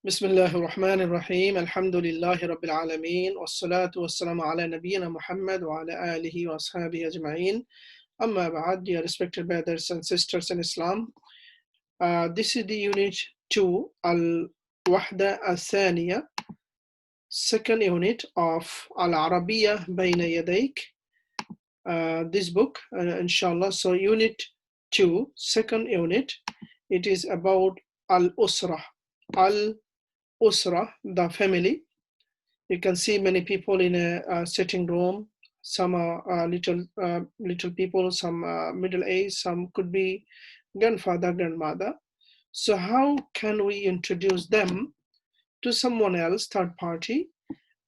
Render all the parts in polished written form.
بسم الله الرحمن الرحيم الحمد لله رب العالمين والصلاة والسلام على نبينا محمد وعلى آله وأصحابه أجمعين أما بعد. Dear respected brothers and sisters in Islam, this is the unit 2 Al-Wahda Al-Thaniya, second unit of Al-Arabiyah Bayna Yadayk, this book, inshallah. So unit 2, second unit, it is about Al-Usra, Al-Usra, the family. You can see many people in a sitting room. Some are little people, some middle age, some could be grandfather, grandmother. So how can we introduce them to someone else, third party?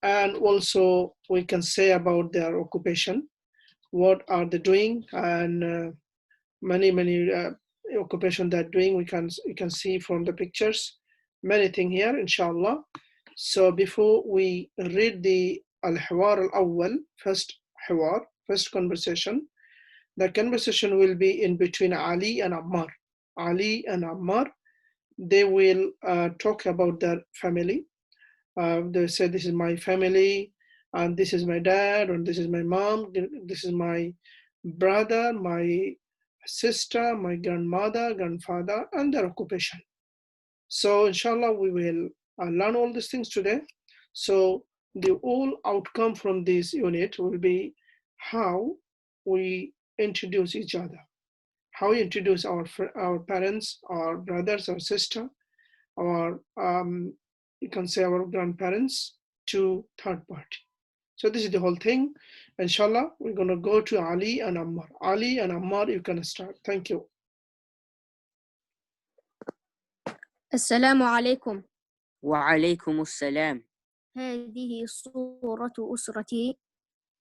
And also we can say about their occupation, what are they doing, and many occupation they're doing. You can see from the pictures many things here, inshallah. So before we read the al-Hiwar al-Awwal, first conversation, the conversation will be in between Ali and Ammar. Ali and Ammar, they will talk about their family. They say, this is my family, and this is my dad, and this is my mom, this is my brother, my sister, my grandmother, grandfather, and their occupation. So inshallah, we will learn all these things today. So the whole outcome from this unit will be how we introduce each other, how we introduce our parents, our brothers, our sister, our you can say our grandparents to third party. So this is the whole thing. Inshallah, we're going to go to Ali and Ammar. Ali and Ammar, you can start. Thank you. السلام عليكم. وعليكم السلام. هذه صورة أسرتي.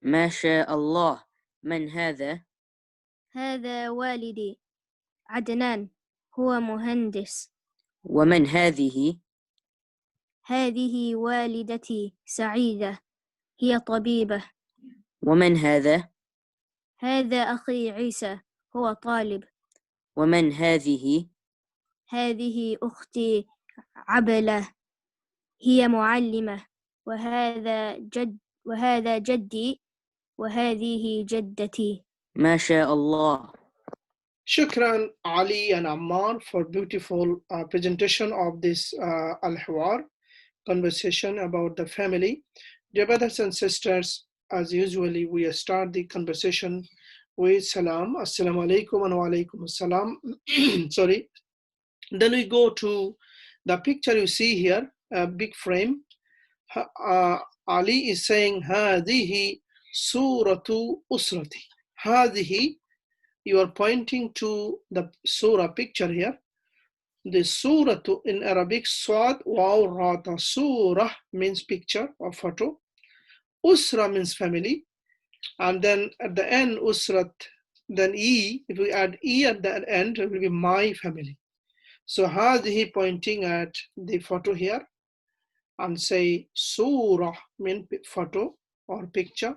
ما شاء الله. من هذا؟ هذا والدي عدنان، هو مهندس. ومن هذه؟ هذه والدتي سعيدة، هي طبيبة. ومن هذا؟ هذا أخي عيسى، هو طالب. ومن هذه؟ هذه أختي عبلة، هي معلمة. وهذا جدي، وهذه جدتي. ما شاء الله. Shukran, Ali and Ammar, for beautiful presentation of this Al-Hiwar, conversation about the family. Dear brothers and sisters, as usually, we start the conversation with salam, assalamu alaikum and wa alaikum assalam. Sorry. Then we go to the picture you see here, a big frame. Ali is saying, Hadihi suratu usrati. Hadihi, you are pointing to the surah picture here. The surah in Arabic, Swad Waw Rata. Surah means picture or photo. Usra means family. And then at the end, Usrat, then E, if we add E at the end, it will be my family. So Hadihi pointing at the photo here and say Surah means photo or picture.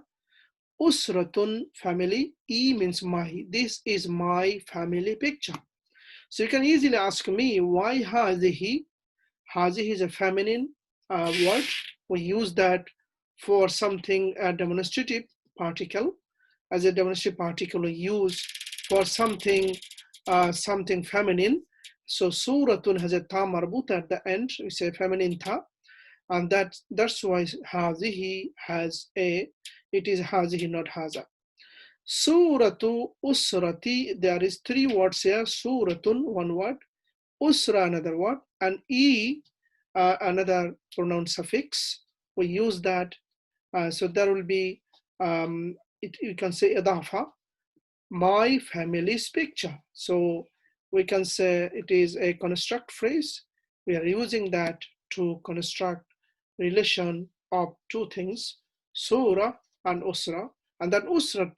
Usratun, family. E means my. This is my family picture. So you can easily ask me, why Hazihi? Hazihi is a feminine word. We use that for something, a demonstrative particle. As a demonstrative particle we use for something feminine. So Suratun has a ta marbut at the end. We say feminine ta. And that's why Hazihi has a, it is Hazihi, not Haza. Suratu Usrati, there is three words here. Suratun, one word. Usra, another word. And E, another pronoun suffix. We use that. So there will be, you can say Idafa, my family's picture. So we can say it is a construct phrase. We are using that to construct relation of two things, Surah and Usra. And that Usra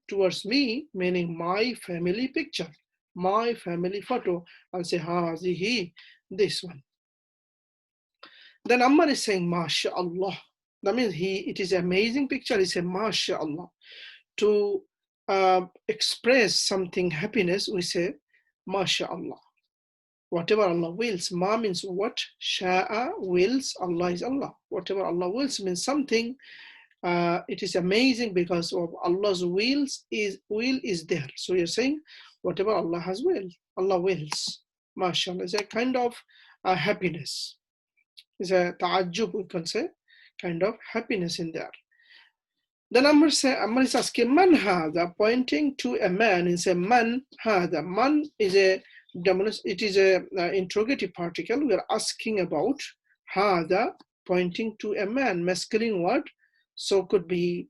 towards me, meaning my family picture, my family photo. I'll say, Hazihi, this one. Then Ammar is saying, MashaAllah. That means it is amazing picture. He said, MashaAllah. To express something happiness, we say, MashaAllah. Whatever Allah wills. Ma means what? Sha'a wills. Allah is Allah. Whatever Allah wills means something. It is amazing because of Allah's will is there. So you're saying whatever Allah has will, Allah wills. MashaAllah. It's a kind of happiness. It's a ta'ajjub, we can say, kind of happiness in there. Then Amr is asking, man hada, pointing to a man, and say, man hada. Man is a interrogative particle. We are asking about hada, pointing to a man, masculine word. So could be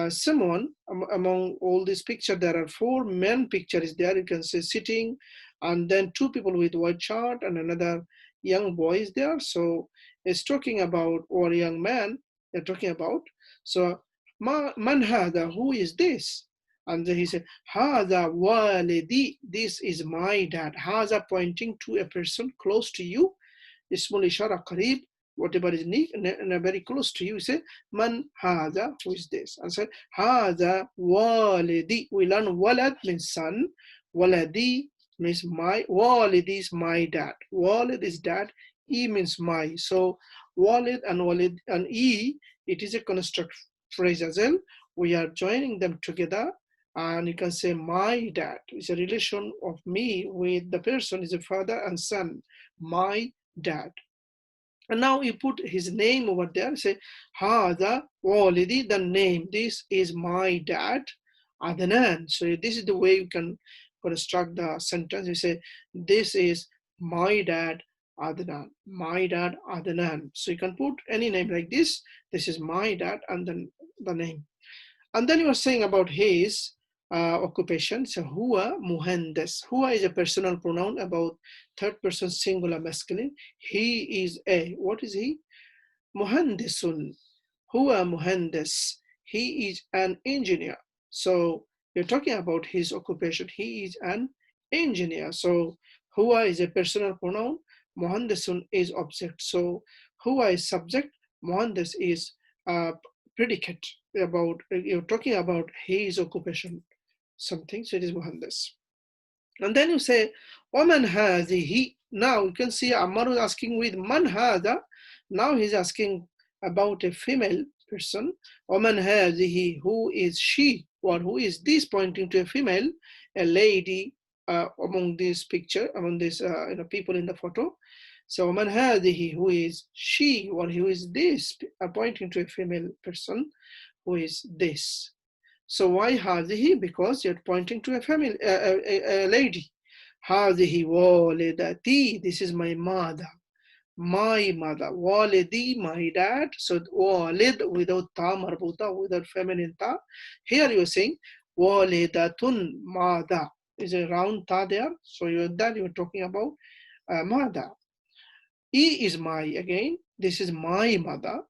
someone among all these pictures. There are 4 men pictures there. You can say sitting, and then 2 people with white shirt, and another young boy is there. So it's talking about, or young man they're talking about. So man hada, who is this? And then he said, hada walidi, this is my dad. Hada pointing to a person close to you. Ismul ishara qarib, whatever is very close to you. Say, man hada, who is this? And said, hada walidi. We learn walad means son, waladi means my, walidi is my dad. Walid is dad, e means my. So walid and e, it is a construct phrase as well. We are joining them together, and you can say my dad. It's a relation of me with the person, is a father and son, my dad. And now you put his name over there, say hada walidi, the name, this is my dad Adnan. So this is the way you can construct the sentence. You say this is my dad Adnan, my dad Adnan. So you can put any name like this. This is my dad, and then the name. And then you are saying about his occupation. So huwa muhandas. Huwa is a personal pronoun about 3rd person singular masculine. He is a, what is he? Muhandisun. Huwa muhandas. He is an engineer. So you're talking about his occupation. He is an engineer. So huwa is a personal pronoun. Muhandisun is object. So huwa is subject. Muhandas is predicate. About, you're talking about his occupation, something. So it is muhandas. And then you say وَمَنْ هَذِهِ. Now you can see Ammar is asking with man hada. Now he's asking about a female person. وَمَنْ هَذِهِ, who is she, or who is this, pointing to a female, a lady among this picture, among these people in the photo. So وَمَنْ هَذِهِ, who is she, or who is this, pointing to a female person, who is this. So why هذه? Because you're pointing to a family, a lady. هذه والدتي, this is my mother. My mother. والدي, my dad. So والد without ta marbuta, without feminine ta. Here you're saying والدة mother. Is a round ta there. So you're talking about mother. E is my again. This is my mother.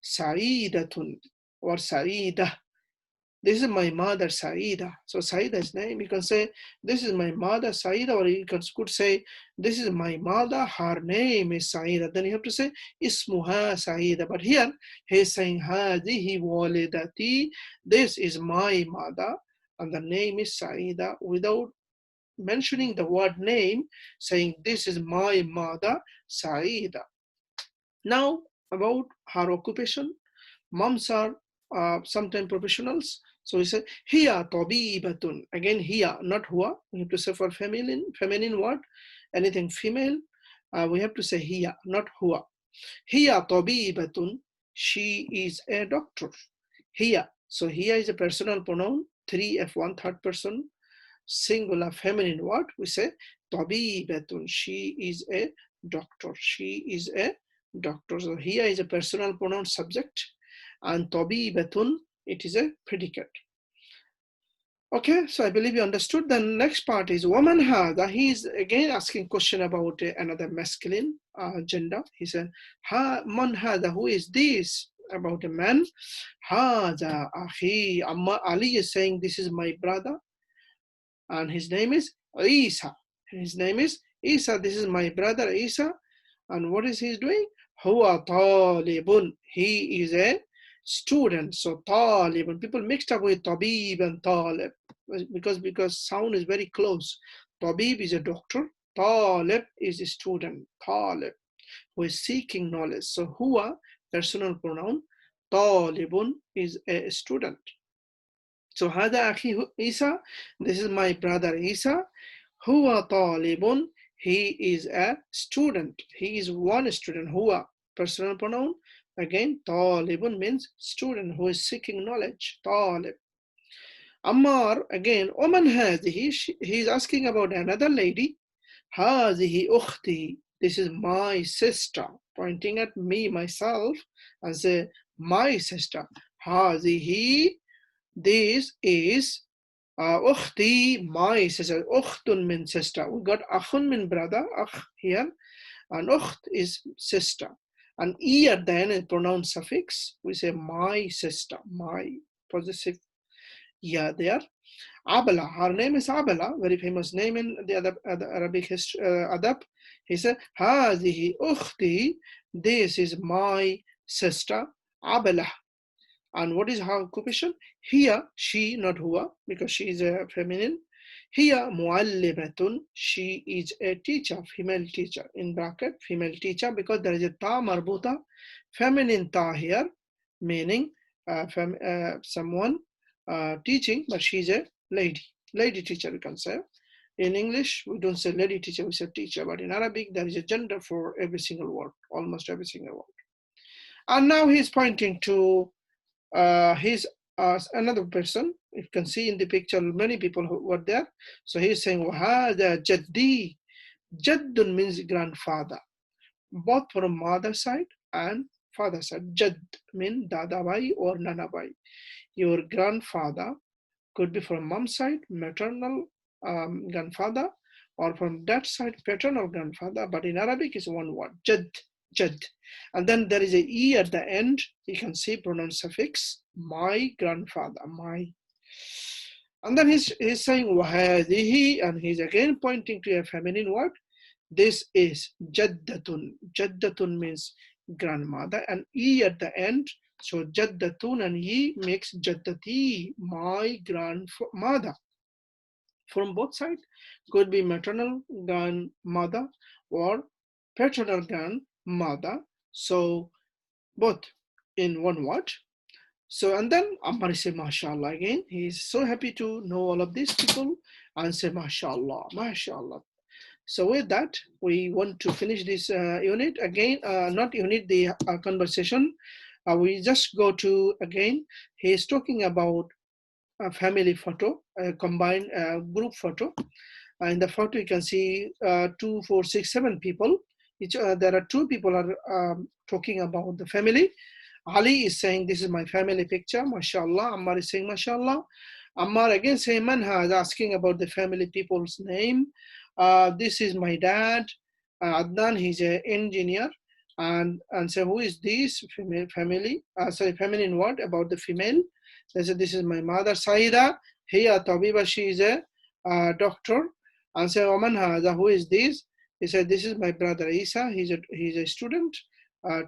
Sa'idatun or Sa'idah. This is my mother, Saida. So Saida is name. You can say, this is my mother, Saida, or you could say, this is my mother, her name is Saida. Then you have to say, Ismuha Saida. But here, he's saying, Hadihi walidati. This is my mother, and the name is Saida, without mentioning the word name, saying, this is my mother, Saida. Now, about her occupation. Moms are sometimes professionals. So we say, hiya tabibatun. Again, hiya, not huwa. We have to say for feminine word, anything female, we have to say hiya, not huwa. Hiya tabibatun. She is a doctor. Hiya. So hiya is a personal pronoun, 3F1, 3rd person, singular feminine word. We say tabibatun. She is a doctor. She is a doctor. So hiya is a personal pronoun subject, and tabibatun, it is a predicate. Okay, so I believe you understood. The next part is woman hada. He is again asking question about another masculine gender. He said, man hada, who is this? About a man. Hada akhi. Ali is saying, this is my brother, and his name is Isa. His name is Isa. This is my brother Isa. And what is he doing? Huwa talibun. He is a student. So talibun. People mixed up with tabib and talib because sound is very close. Tabib is a doctor, Talib is a student. Talib, who is seeking knowledge. So huwa, personal pronoun. Talibun is a student. So هذا أخي Isa. This is my brother Isa. Huwa talibun. He is a student. He is one student. Huwa, personal pronoun. Again, talibun means student who is seeking knowledge. Talib. Ammar, again, Oman هذه. He is asking about another lady. هذه أختي. This is my sister. Pointing at me, myself, and say, my sister. هذه. This is أختي, my sister. أختٌ means sister. We got أخٌ means brother, أخ here, and أخت is sister. And E at the end is pronoun suffix. We say my sister, my possessive. Yeah, there. Abala, her name is Abala, very famous name in the Arabic history, adab. He said, هذه أختي, this is my sister, Abala. And what is her occupation? Here, she, not huwa, because she is a feminine. Here, muallimatun, she is a teacher, female teacher, in bracket, female teacher, because there is a ta marbuta, feminine ta here, meaning someone teaching, but she is a lady teacher, you can say. In English, we don't say lady teacher, we say teacher, but in Arabic, there is a gender for every single word, almost every single word. And now he's pointing to he's another person. You can see in the picture many people who were there. So he's saying, وَهَذَا جَدِّي. Jaddun means grandfather, both from mother side and father side. Jadd means dadabai or nanabai. Your grandfather could be from mom side, maternal grandfather, or from that side, paternal grandfather. But in Arabic, is one word, Jadd. Jadd. And then there is a E at the end. You can see pronoun suffix, my grandfather, my. And then he's saying, وَهَذِهِ, and he's again pointing to a feminine word. This is Jaddatun. Jaddatun means grandmother, and E at the end. So Jaddatun and E makes Jaddati, my grandmother. From both sides, could be maternal grandmother or paternal grandmother. So both in one word. So, and then Ammar say mashallah again. He is so happy to know all of these people and say mashallah, mashallah. So with that, we want to finish this unit again, not unit, the conversation. We just go to, again, he is talking about a family photo, a combined group photo. In the photo, you can see 2, 4, 6, 7 people. There are 2 people are talking about the family. Ali is saying, this is my family picture, mashallah. Ammar is saying, mashallah. Ammar again saying, Manha, is asking about the family people's name. This is my dad. Adnan, he's an engineer. And so who is this family? Sorry, feminine word about the female. They said, this is my mother, Saida. Here, Tabiba, she is a doctor. And so, Oman Haza, who is this? He said, this is my brother Isa. He's a student,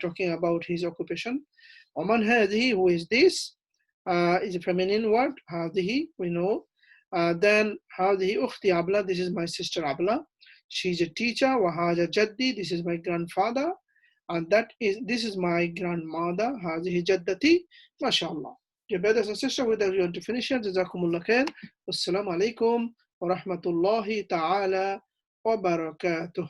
talking about his occupation. Oman Hadi, who is this? Is a feminine word. Hadihi, we know. Then Hadihi Ukhti Abla, this is my sister Abla. She's a teacher. Wahaja Jaddi, this is my grandfather. And this is my grandmother. Hadihi Jaddati, mashallah. Dear brothers and sisters, with that we want to finish here. Jazakumullah khair. Wassalamu alaikum wa rahmatullahi ta'ala wa barakatuh.